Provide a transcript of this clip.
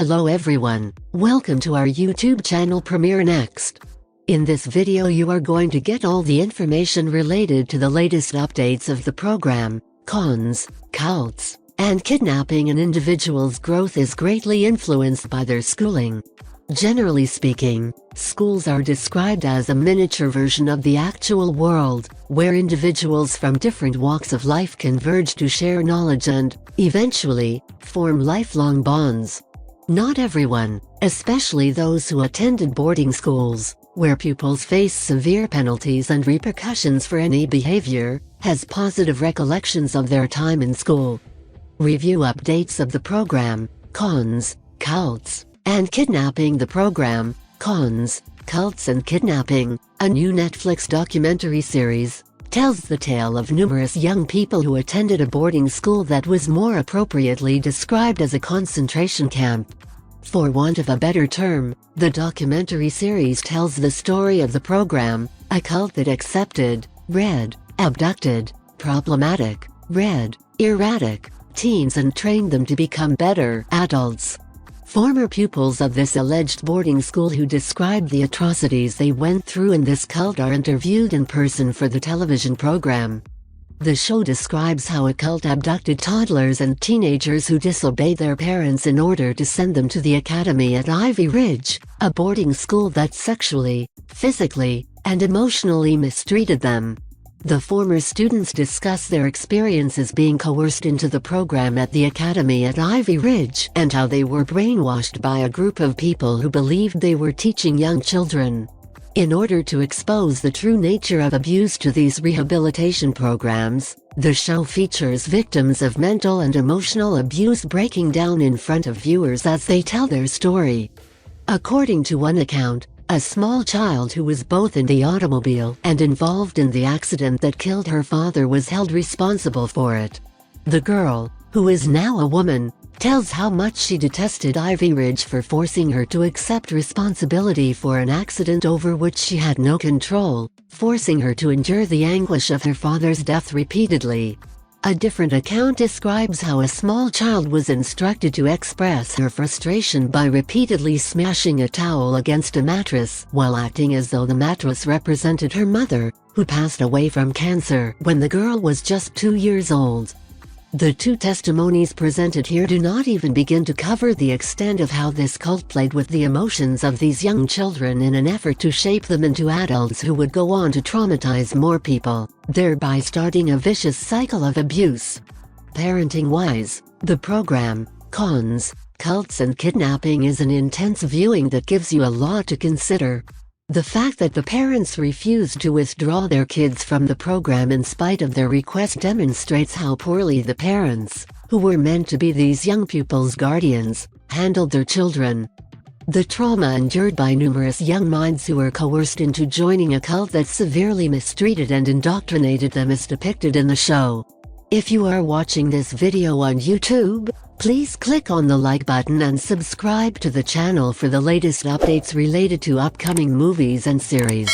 Hello everyone, welcome to our YouTube channel Premiere Next. In this video you are going to get all the information related to the latest updates of the program. Cons, cults, and kidnapping. An individual's growth is greatly influenced by their schooling. Generally speaking, schools are described as a miniature version of the actual world, where individuals from different walks of life converge to share knowledge and, eventually, form lifelong bonds. Not everyone, especially those who attended boarding schools, where pupils face severe penalties and repercussions for any behavior, has positive recollections of their time in school. Review updates of the program, Cons, Cults, and Kidnapping. The program, Cons, Cults and Kidnapping, a new Netflix documentary series, tells the tale of numerous young people who attended a boarding school that was more appropriately described as a concentration camp. For want of a better term, the documentary series tells the story of the program, a cult that accepted, abducted, problematic, erratic teens and trained them to become better adults. Former pupils of this alleged boarding school who describe the atrocities they went through in this cult are interviewed in person for the television program. The show describes how a cult abducted toddlers and teenagers who disobeyed their parents in order to send them to the academy at Ivy Ridge, a boarding school that sexually, physically, and emotionally mistreated them. The former students discuss their experiences being coerced into the program at the academy at Ivy Ridge and how they were brainwashed by a group of people who believed they were teaching young children. In order to expose the true nature of abuse to these rehabilitation programs, the show features victims of mental and emotional abuse breaking down in front of viewers as they tell their story. According to one account, a small child who was both in the automobile and involved in the accident that killed her father was held responsible for it. The girl, who is now a woman, tells how much she detested Ivy Ridge for forcing her to accept responsibility for an accident over which she had no control, forcing her to endure the anguish of her father's death repeatedly. A different account describes how a small child was instructed to express her frustration by repeatedly smashing a towel against a mattress while acting as though the mattress represented her mother, who passed away from cancer when the girl was just 2 years old. The two testimonies presented here do not even begin to cover the extent of how this cult played with the emotions of these young children in an effort to shape them into adults who would go on to traumatize more people, thereby starting a vicious cycle of abuse. Parenting-wise, the program, Cons, Cults and Kidnapping is an intense viewing that gives you a lot to consider. The fact that the parents refused to withdraw their kids from the program in spite of their request demonstrates how poorly the parents, who were meant to be these young pupils' guardians, handled their children. The trauma endured by numerous young minds who were coerced into joining a cult that severely mistreated and indoctrinated them is depicted in the show. If you are watching this video on YouTube, please click on the like button and subscribe to the channel for the latest updates related to upcoming movies and series.